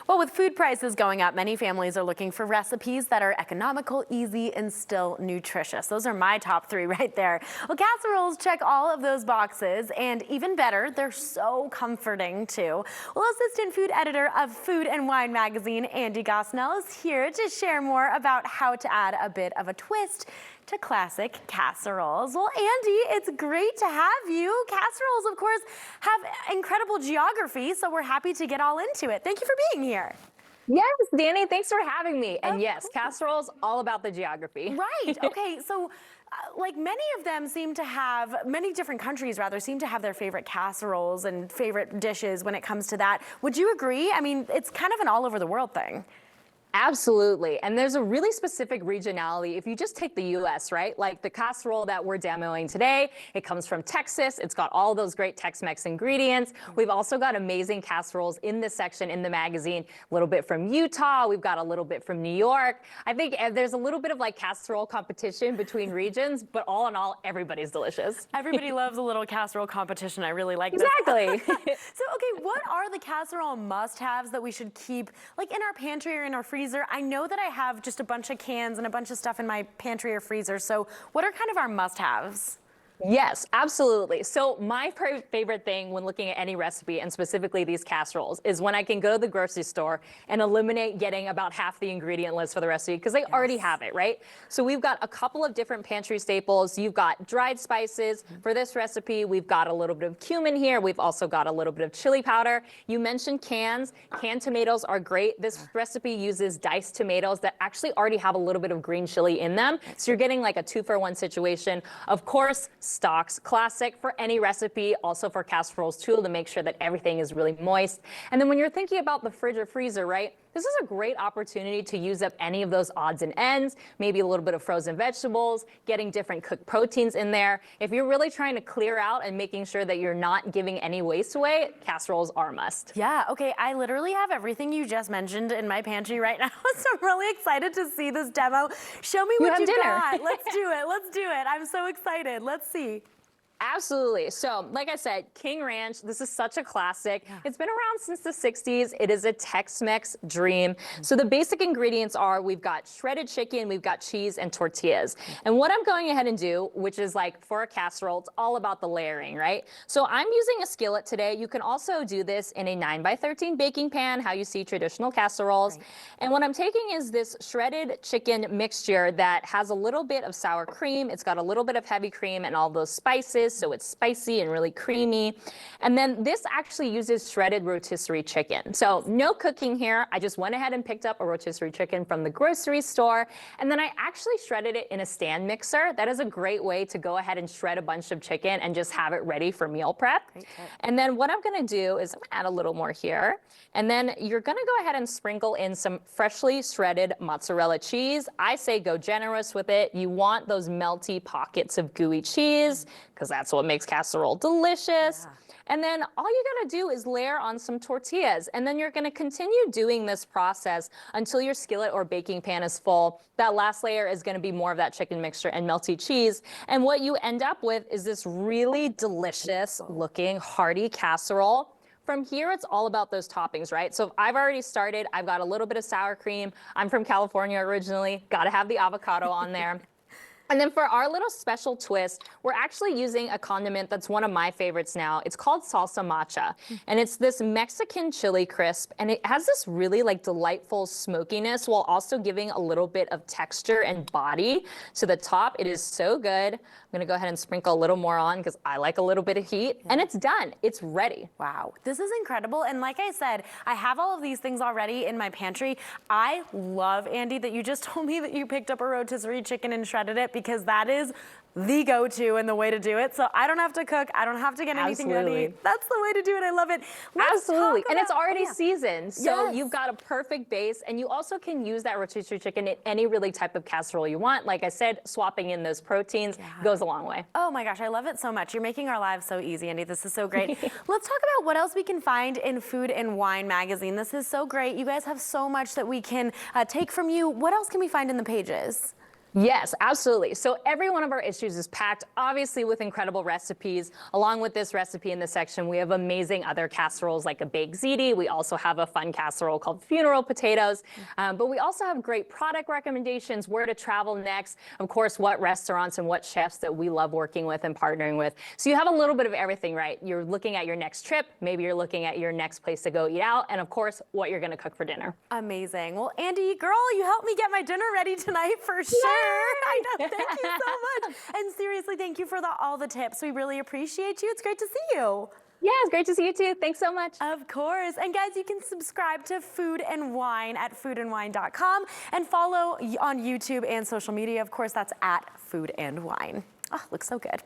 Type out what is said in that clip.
Well, with food prices going up, many families are looking for recipes that are economical, easy, and still nutritious. Those are my top three right there. Well, casseroles check all of those boxes, and even better, they're so comforting too. Well, assistant food editor of Food and Wine magazine, Andy Gosnell, is here to share more about how to add a bit of a twist to classic casseroles. Well, Andy, it's great to have you. Casseroles, of course, have incredible geography, so we're happy to get all into it. Thank you for being here. Yes, Danny, thanks for having me. And yes, casseroles, all about the geography. Right. Okay. So, like many of them seem to have, many different countries rather, seem to have their favorite casseroles and favorite dishes when it comes to that. Would you agree? I mean, it's kind of an all over the world thing. Absolutely. And there's a really specific regionality. If you just take the US, right? Like the casserole that we're demoing today, it comes from Texas. It's got all those great Tex-Mex ingredients. We've also got amazing casseroles in this section in the magazine, a little bit from Utah. We've got a little bit from New York. I think there's a little bit of like casserole competition between regions, but all in all, everybody's delicious. Everybody loves a little casserole competition. I really like this. Exactly. So, okay, what are the casserole must-haves that we should keep like in our pantry or in our freezer? I know that I have just a bunch of cans and a bunch of stuff in my pantry or freezer. So what are kind of our must-haves? Yes, absolutely. So my favorite thing when looking at any recipe, and specifically these casseroles, is when I can go to the grocery store and eliminate getting about half the ingredient list for the recipe because they already have it, right? So we've got a couple of different pantry staples. You've got dried spices. For this recipe, we've got a little bit of cumin here. We've also got a little bit of chili powder. You mentioned cans. Canned tomatoes are great. This recipe uses diced tomatoes that actually already have a little bit of green chili in them. So you're getting like a 2-for-1 situation. Of course, stocks, classic for any recipe, also for casseroles too, to make sure that everything is really moist. And then when you're thinking about the fridge or freezer, right? This is a great opportunity to use up any of those odds and ends, maybe a little bit of frozen vegetables, getting different cooked proteins in there. If you're really trying to clear out and making sure that you're not giving any waste away, casseroles are a must. Yeah, okay, I literally have everything you just mentioned in my pantry right now, so I'm really excited to see this demo. Show me what you got. Let's do it, let's do it. I'm so excited, let's see. Absolutely. So, like I said, King Ranch, this is such a classic. Yeah. It's been around since the 60s. It is a Tex-Mex dream. So the basic ingredients are we've got shredded chicken, we've got cheese and tortillas. And what I'm going ahead and do, which is like for a casserole, it's all about the layering, right? So I'm using a skillet today. You can also do this in a 9x13 baking pan, how you see traditional casseroles. Right. And what I'm taking is this shredded chicken mixture that has a little bit of sour cream. It's got a little bit of heavy cream and all those spices. So it's spicy and really creamy. And then this actually uses shredded rotisserie chicken. So no cooking here. I just went ahead and picked up a rotisserie chicken from the grocery store. And then I actually shredded it in a stand mixer. That is a great way to go ahead and shred a bunch of chicken and just have it ready for meal prep. And then what I'm gonna do is add a little more here. And then you're gonna go ahead and sprinkle in some freshly shredded mozzarella cheese. I say go generous with it. You want those melty pockets of gooey cheese because that's what makes casserole delicious. Yeah. And then all you gotta do is layer on some tortillas. And then you're gonna continue doing this process until your skillet or baking pan is full. That last layer is gonna be more of that chicken mixture and melty cheese. And what you end up with is this really delicious looking hearty casserole. From here, it's all about those toppings, right? So I've already started. I've got a little bit of sour cream. I'm from California originally. Gotta have the avocado on there. And then for our little special twist, we're actually using a condiment that's one of my favorites now. It's called salsa macha. And it's this Mexican chili crisp. And it has this really like delightful smokiness while also giving a little bit of texture and body to the top. It is so good. I'm gonna go ahead and sprinkle a little more on because I like a little bit of heat. And it's done. It's ready. Wow, this is incredible. And like I said, I have all of these things already in my pantry. I love, Andy, that you just told me that you picked up a rotisserie chicken and shredded it, because that is the go-to and the way to do it. So I don't have to cook. I don't have to get anything ready. That's the way to do it. I love it. Absolutely. And it's already seasoned. So you've got a perfect base. And you also can use that rotisserie chicken in any really type of casserole you want. Like I said, swapping in those proteins goes a long way. Oh my gosh, I love it so much. You're making our lives so easy, Andy. This is so great. Let's talk about what else we can find in Food and Wine magazine. This is so great. You guys have so much that we can take from you. What else can we find in the pages? Yes, absolutely. So every one of our issues is packed, obviously, with incredible recipes. Along with this recipe in this section, we have amazing other casseroles like a baked ziti. We also have a fun casserole called funeral potatoes. But we also have great product recommendations, where to travel next, of course, what restaurants and what chefs that we love working with and partnering with. So you have a little bit of everything, right? You're looking at your next trip, maybe you're looking at your next place to go eat out, and of course, what you're going to cook for dinner. Amazing. Well, Andy, girl, you helped me get my dinner ready tonight for sure. I know. Thank you so much. And seriously, thank you for all the tips. We really appreciate you. It's great to see you. Yeah, it's great to see you too. Thanks so much. Of course. And guys, you can subscribe to Food and Wine at foodandwine.com and follow on YouTube and social media. Of course, that's at Food and Wine. Oh, looks so good.